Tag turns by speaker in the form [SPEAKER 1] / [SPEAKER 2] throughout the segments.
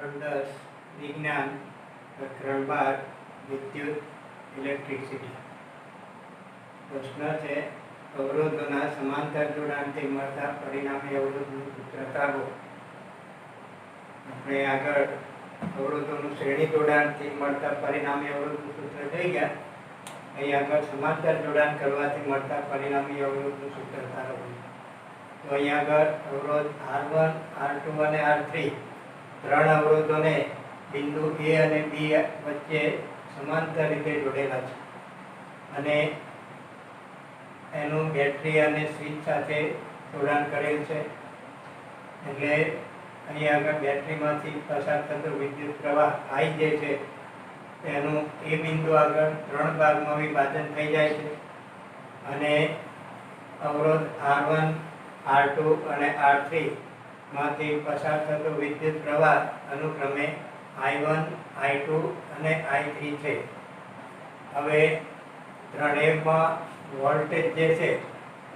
[SPEAKER 1] ધોરણ 10 વિજ્ઞાન પ્રકરણ 12 વિદ્યુત ઇલેક્ટ્રિસિટી. પ્રશ્ન છે અવરોધોના સમાંતર જોડાણથી મળતા પરિણામી અવરોધનું સૂત્ર તારવો. આપણે આગળ અવરોધોનું શ્રેણી જોડાણથી મળતા પરિણામી અવરોધનું સૂત્ર જોઈ ગયા. અહીં આગળ સમાંતર જોડાણ કરવાથી મળતા પરિણામી અવરોધનું સૂત્ર તારવવું. તો અહીં આગળ અવરોધ R1, R2 અને R3 ત્રણ અવરોધોને બિંદુ A અને B વચ્ચે સમાંતર રીતે જોડેલા છે અને એનું બેટરી અને સ્વિચ સાથે જોડાણ કરેલ છે. એટલે અહીં આગળ બેટરીમાંથી પસાર થતો વિદ્યુત પ્રવાહ I જે છે એનું એ બિંદુ આગળ ત્રણ ભાગમાં વિભાજન થઈ જાય છે અને અવરોધ R1, R2 અને R3 માંથી પસાર થતો વિદ્યુત પ્રવાહ અનુક્રમે I1, I2 અને I3 છે. હવે ત્રણેયમાં વોલ્ટેજ જે છે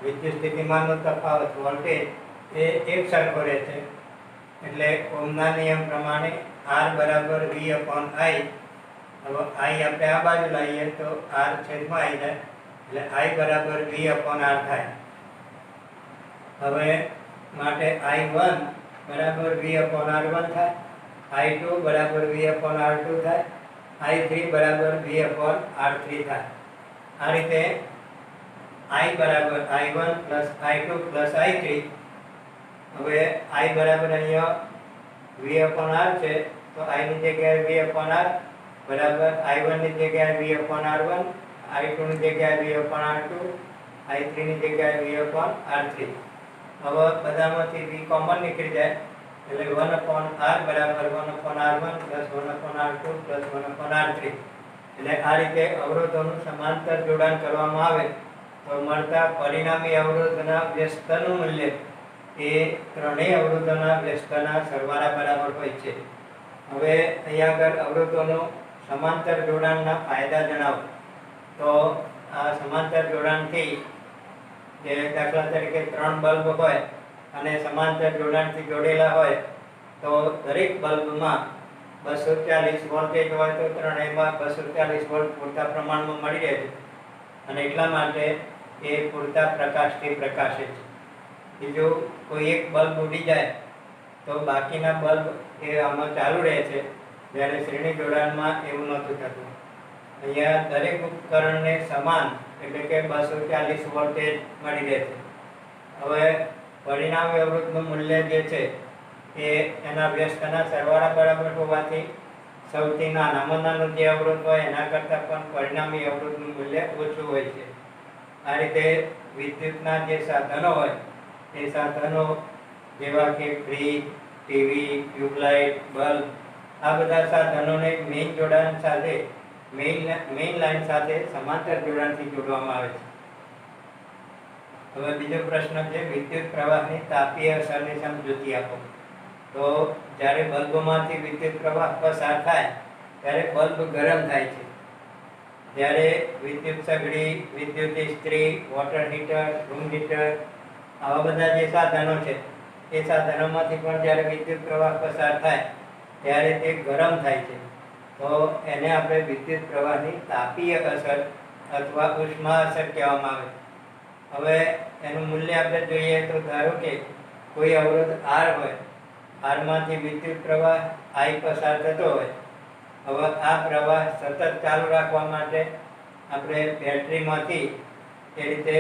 [SPEAKER 1] વિદ્યુત સ્થિતિમાનનો તફાવત વોલ્ટેજ એ એક સરખો રહે છે. એટલે ઓહમના નિયમ પ્રમાણે R બરાબર V upon I. હવે I આપણે આ બાજુ લાવીએ તો R છેદમાં આવી જાય એટલે I બરાબર V upon R થાય. હવે માટે I1 બરાબર V upon R1 થાય, I2 બરાબર V upon R2 થાય, I3 બરાબર V upon R3 થાય. આ રીતે I બરાબર I1 plus I2 plus I3. હવે I બરાબર અહીંયા V upon R છે તો I ની જગ્યાએ V upon R બરાબર I1 ની જગ્યાએ V upon R1, I2 ની જગ્યાએ V upon R2, I3 ની જગ્યાએ V upon R3. હવે બધામાંથી V કોમન નીકળી જાય એટલે 1 upon R બરાબર 1 upon R1 plus 1 upon R2 plus 1 upon R3. એટલે આ રીતે અવરોધોનું સમાંતર જોડાણ કરવામાં આવે તો મળતા પરિણામી અવરોધના વ્યસ્તનું મૂલ્ય એ ત્રણેય અવરોધોના વ્યસ્તના સરવાળા બરાબર હોય છે. હવે અહીંયા આગળ અવરોધોનું સમાંતર જોડાણના ફાયદા જણાવો. તો આ સમાંતર જોડાણથી જે દાખલા તરીકે ત્રણ બલ્બ હોય અને સમાંતર જોડાણથી જોડેલા હોય તો દરેક બલ્બમાં 240 વોલ્ટેજ હોય તો ત્રણેયમાં 240 વોલ્ટ પૂરતા પ્રમાણમાં મળી રહે છે અને એટલા માટે એ પૂરતા પ્રકાશથી પ્રકાશે છે. બીજું કોઈ એક બલ્બ ઉડી જાય તો બાકીના બલ્બ એ આમાં ચાલુ રહે છે, જ્યારે શ્રેણી જોડાણમાં એવું નહોતું થતું. અહીંયા દરેક ઉપકરણને સમાન એટલે કે 240 વોલ્ટેજ મળી રહે છે. હવે પરિણામી અવરોધનું મૂલ્ય જે છે એ એના વ્યસ્તના સરવાળા બરાબર હોવાથી સૌથી નાનામાં નાનો જે અવરોધ હોય એના કરતાં પણ પરિણામી અવરોધનું મૂલ્ય ઓછું હોય છે. આ રીતે વિદ્યુતના જે સાધનો હોય એ સાધનો જેવા કે ફ્રીજ, ટીવી, ટ્યુબલાઇટ, બલ્બ આ બધા સાધનોને મેઇન જોડાણ સાથે મેઇન લાઇન સાથે સમાંતર જોડાણથી જોડવામાં આવે છે. હવે બીજો પ્રશ્ન છે વિદ્યુત પ્રવાહની તાપીય અસરની સમજૂતી આપો. તો જ્યારે બલ્બમાંથી વિદ્યુત પ્રવાહ પસાર થાય ત્યારે બલ્બ ગરમ થાય છે. જ્યારે વિદ્યુત સગડી, વિદ્યુત ઇસ્ત્રી, વોટર હીટર, રૂમ હીટર આવા બધા જે સાધનો છે એ સાધનોમાંથી પણ જ્યારે વિદ્યુત પ્રવાહ પસાર થાય ત્યારે તે ગરમ થાય છે. તો એને આપણે વિદ્યુત પ્રવાહની તાપીય અસર અથવા ઉષ્મા અસર કહેવામાં આવે. હવે એનું મૂલ્ય આપણે જોઈએ તો ધારો કે કોઈ અવરોધ R હોય, R માંથી વિદ્યુત પ્રવાહ I પસાર થતો હોય. હવે આ પ્રવાહ સતત ચાલુ રાખવા માટે આપણે બેટરીમાંથી એ રીતે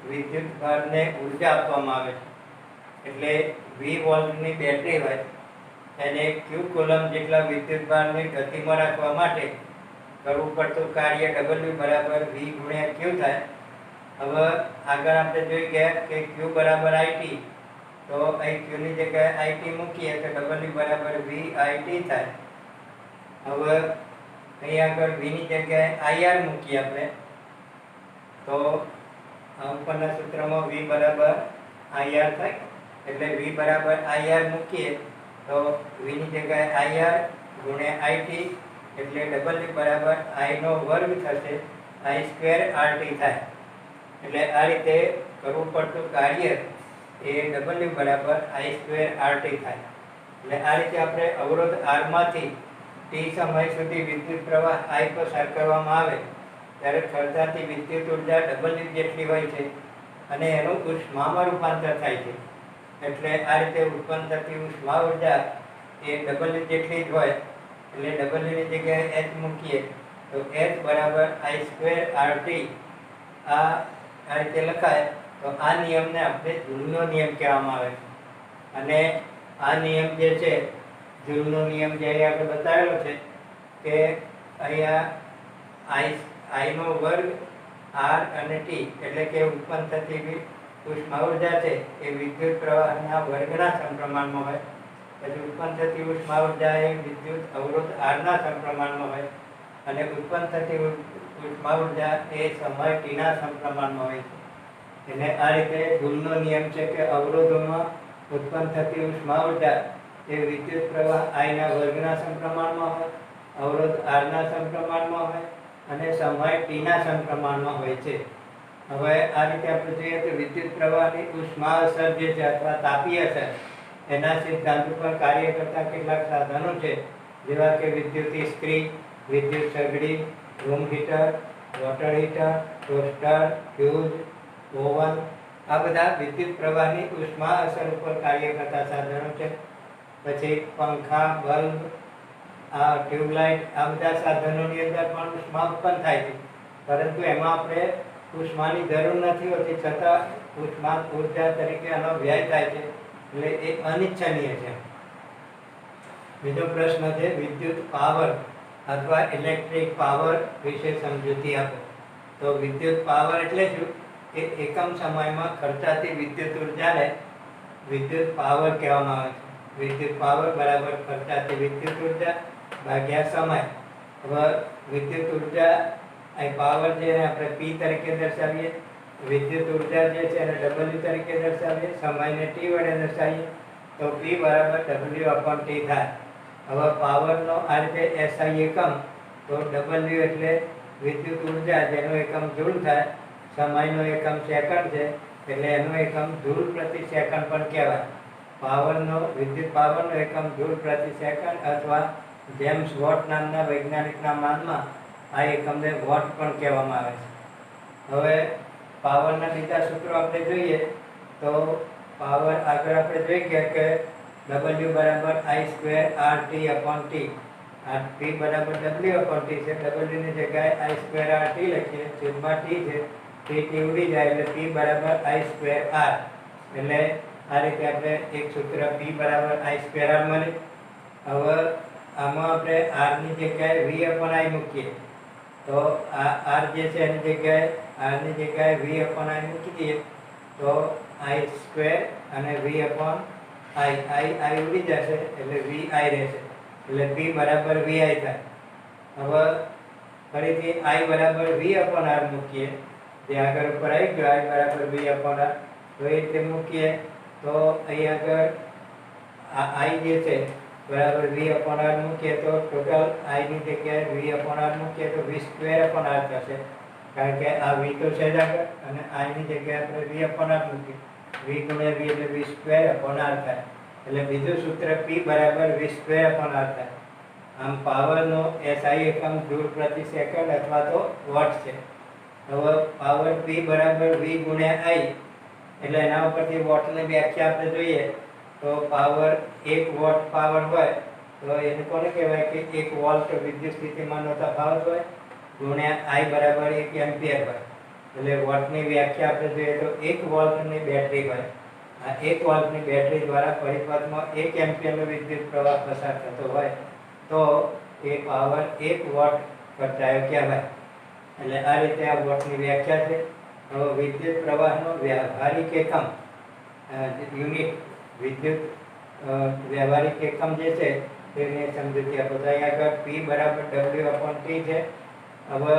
[SPEAKER 1] વિદ્યુત ભારને ઉર્જા આપવામાં આવે છે. એટલે 20 વોલ્ટની બેટરી હોય એને Q કુલમ જેટલા વિદ્યુત ભારને ગતિમાં રાખવા માટે કરવું પડતું કાર્ય W બરાબર V ગુણ્યા Q થાય. હવે આગળ આપણે જોઈ ગયા કે Q બરાબર IT, તો અહીં Q ની જગ્યાએ IT મૂકીએ તો W બરાબર VIT થાય. હવે અહીં આગળ V ની જગ્યાએ IR મૂકીએ આપણે તો ઉપરના સૂત્રમાં V બરાબર IR થાય. એટલે V બરાબર IR મૂકીએ તો V ની જગ્યાએ IR ગુણ્યા IT એટલે W બરાબર I નો વર્ગ થશે, I સ્ક્વેર RT થાય. એટલે આ રીતે કરવું પડતું કાર્ય એ W બરાબર I સ્ક્વેર RT થાય. એટલે આ રીતે આપણે અવરોધ R માંથી t સમય સુધી વિદ્યુત પ્રવાહ I પસાર કરવામાં આવે ત્યારે સર્જાતી વિદ્યુત ઉર્જા W જેટલી હોય છે અને એનું ઉષ્મામાં રૂપાંતર થાય છે। એટલે આ રીતે ઉત્પન્ન થતી ઉષ્મા ઉર્જા એ W જેટલી જ હોય એટલે W ની જગ્યાએ H મૂકીએ તો H બરાબર I²RT આ રીતે લખાય। તો આ નિયમને આપણે જૂલનો નિયમ કહેવામાં આવે છે અને આ નિયમ જે છે જૂલનો નિયમ જે અહીં આપણે બતાવેલો છે કે અહીંયા I નો વર્ગ R અને T એટલે કે ઉત્પન્ન થતી ઉષ્મા ઉર્જા છે એ વિદ્યુત પ્રવાહના વર્ગના સમપ્રમાણમાં હોય। પછી ઉત્પન્ન થતી ઉષ્મા ઉર્જા એ વિદ્યુત અવરોધ R ના સમપ્રમાણમાં હોય અને ઉત્પન્ન થતી ઉષ્મા ઉર્જા એ સમય T ના સમપ્રમાણમાં હોય છે। એટલે આ રીતે જૂલનો નિયમ છે કે અવરોધોમાં ઉત્પન્ન થતી ઉષ્મા ઉર્જા એ વિદ્યુત પ્રવાહ I ના વર્ગના સમપ્રમાણમાં હોય, અવરોધ R ના સમપ્રમાણમાં હોય અને સમય T ના સમપ્રમાણમાં હોય છે। હવે આ રીતે આપણે જોઈએ તો વિદ્યુત પ્રવાહની ઉષ્મા અસર જે છે અથવા તાપીય અસર એના સિદ્ધાંત ઉપર કાર્ય કરતા કેટલાક સાધનો છે જેવા કે વિદ્યુત ઇસ્ત્રી, વિદ્યુત સગડી, room heater, water heater, toaster, fuse, oven આ બધા વિદ્યુત પ્રવાહની ઉષ્મા અસર ઉપર કાર્ય કરતા સાધનો છે। પછી પંખા, બલ્બ, આ ટ્યુબલાઇટ આ બધા સાધનોની અંદર પણ ઉષ્મા ઉત્પન્ન થાય છે પરંતુ એમાં આપણે ઉષ્માની જરૂર નથી હોતી છતાં ઉષ્મા ઉર્જા તરીકે આનો વ્યય થાય છે એટલે એ અનિચ્છનીય છે। બીજો પ્રશ્ન છે વિદ્યુત પાવર અથવા ઇલેક્ટ્રિક પાવર વિશે સમજૂતી આપો। તો વિદ્યુત પાવર એટલે શું કે એકમ સમયમાં ખર્ચાતી વિદ્યુત ઉર્જાને વિદ્યુત પાવર કહેવામાં આવે છે। વિદ્યુત પાવર બરાબર ખર્ચાતી વિદ્યુત ઉર્જા ભાગ્યા સમય। હવે વિદ્યુત ઉર્જા આ પાવર જે આપણે P તરીકે દર્શાવીએ, વિદ્યુત ઉર્જા જે છે એને W તરીકે દર્શાવીએ, સમયને T વડે દર્શાવીએ તો P બરાબર W/T થાય। હવે પાવરનો આ રીતે SI એકમ તો W એટલે વિદ્યુત ઉર્જા જેનો એકમ જૂલ થાય, સમયનો એકમ સેકન્ડ છે એટલે એનો એકમ જૂલ પ્રતિ સેકન્ડ પણ કહેવાય। પાવરનો વિદ્યુત પાવરનો એકમ જૂલ પ્રતિ સેકન્ડ અથવા જેમ્સ વોટ નામના વૈજ્ઞાનિકના માનમાં આ એકમને વોટ પણ કહેવામાં આવે છે। હવે પાવરના બીજા સૂત્રો આપણે જોઈએ તો પાવર આગળ આપણે જોઈ ગયા કે W બરાબર I²RT/T આ P બરાબર W/T છે। W ની જગ્યાએ I²RT લખીએ, છેદમાં T છે, T ઉડી જાય એટલે P બરાબર I²R એટલે આ રીતે આપણે એક સૂત્ર P બરાબર I²R મળે। હવે આમાં આપણે R ની જગ્યાએ V/I મૂકીએ તો આ R જે છે એની જગ્યાએ R ની જગ્યાએ V/I મૂકી દઈએ તો I² અને V/I ઉડી જશે એટલે VI રહેશે એટલે P બરાબર VI થાય। હવે ફરીથી I બરાબર V/R મૂકીએ જે આગળ ઉપર આવી ગયો I બરાબર V/R તો એ રીતે મૂકીએ તો અહીં આગળ I જે છે બરાબર V/R મૂકીએ તો ટોટલ I ની જગ્યાએ V/R મૂકીએ તો V²/R થશે કારણ કે આ V તો છે જ આગળ અને I ની જગ્યાએ આપણે V/R મૂકીએ V ગુણ્યા V એટલે V²/R થાય એટલે બીજું સૂત્ર P બરાબર V²/R થાય। આમ પાવરનો SI એકમ જૂલ પ્રતિ સેકન્ડ અથવા તો વોટ છે। હવે પાવર P બરાબર V ગુણ્યા I એટલે એના ઉપરથી વોટની વ્યાખ્યા આપણે જોઈએ તો પાવર 1 વોટ પાવર હોય તો એને કોને કહેવાય કે 1 વોલ્ટ વિદ્યુત સ્થિતિમાનનો તફાવત હોય ગુણ્યા I બરાબર 1 એમ્પિયર હોય એટલે વોટની વ્યાખ્યા આપણે જોઈએ તો 1 વોલ્ટની બેટરી હોય। આ 1 વોલ્ટની બેટરી દ્વારા પરિપથમાં 1 એમ્પિયરનો વિદ્યુત પ્રવાહ પસાર થતો હોય તો એ પાવર 1 વોટ ખર્ચાયો કહેવાય। એટલે આ રીતે આ વોટની વ્યાખ્યા છે। હવે વિદ્યુત પ્રવાહનો વ્યવહારિક એકમ યુનિટ વિદ્યુત વ્યવહારિક એકમ જે છે તેની સમજૂતી આપો તો અહીંયા આગળ P બરાબર W/T છે। હવે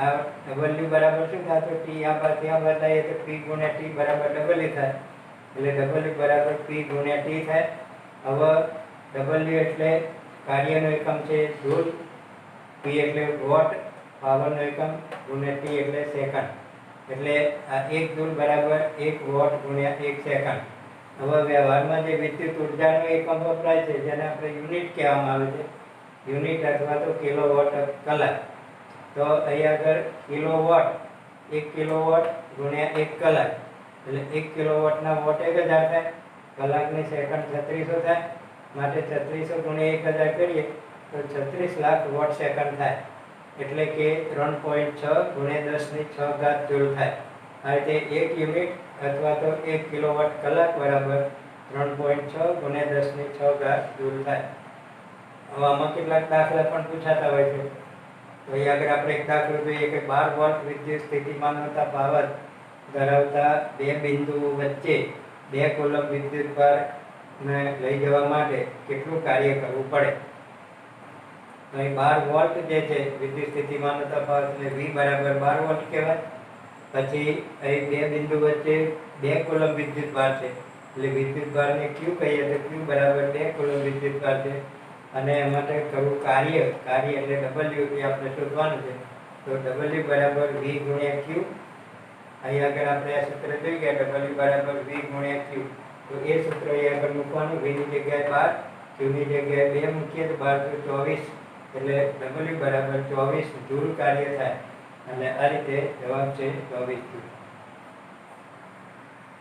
[SPEAKER 1] આ W બરાબર શું થાય તો T આ બદલાઈએ તો P ગુણ્યા T બરાબર W થાય એટલે W બરાબર P ગુણ્યા T થાય। હવે W એટલે કાર્યનો એકમ છે જૂલ, P એટલે વોટ, પાવરનો એકમ ગુણ્યા T એટલે સેકન્ડ એટલે આ 1 જૂલ બરાબર 1 વોટ ગુણ્યા 1 સેકન્ડ હવે વ્યવહારમાં જે વિદ્યુત ઉર્જાનો એકમ વપરાય છે જેને આપણે યુનિટ કહેવામાં આવે છે, યુનિટ અથવા તો કિલોવોટ કલાક. તો અહીં આગળ કિલોવોટ, 1 કિલોવોટ ગુણ્યા 1 કલાક એટલે 1 કિલોવોટના વોટ 1000 થાય, કલાકની સેકન્ડ 3600 થાય. માટે 3600 ગુણ્યા 1000 કરીએ તો 36 લાખ વોટ સેકન્ડ થાય, એટલે કે 3.6 ગુણ્યા 10⁶ જૂલ થાય. આ રીતે 1 યુનિટ અથવા તો 1 કિલોવોટ કલાક બરાબર 3.6 ગુણ્યા 10⁶ જૂલ થાય. હવે આમાં કેટલાક દાખલા પણ પૂછાતા હોય છે. તો અહીં આગળ આપણે એક દાખલો જોઈએ કે 12 વોલ્ટ વિદ્યુત સ્થિતિમાનતા પાવર ધરાવતા બે બિંદુઓ વચ્ચે 2 કુલમ વિદ્યુત ભારને લઈ જવા માટે કેટલું કાર્ય કરવું પડે. તો અહીં 12 વોલ્ટ જે છે વિદ્યુત સ્થિતિમાનતા પાવર એટલે V બરાબર 12 વોલ્ટ કહેવાય. પછી અહીં બે બિંદુ વચ્ચે 2 કુલમ વિદ્યુત ભાર છે એટલે વિદ્યુત ભારને Q કહીએ તો Q બરાબર 2 કુલમ વિદ્યુત ભાર છે. અને માટે કરવું કાર્ય એટલે W એ આપણે શોધવાનું છે. તો W બરાબર V ગુણ્યા Q. અહીં આગળ આપણે આ સૂત્ર જોઈ ગયા, W બરાબર V ગુણ્યા Q. તો એ સૂત્ર અહીં આગળ મૂકવાનું, V ની જગ્યાએ 12, Q ની જગ્યાએ 2 મૂકીએ તો 12 × 24 એટલે W બરાબર 24 જૂલ કાર્ય થાય. અને આ રીતે જવાબ છે 24 જૂલ.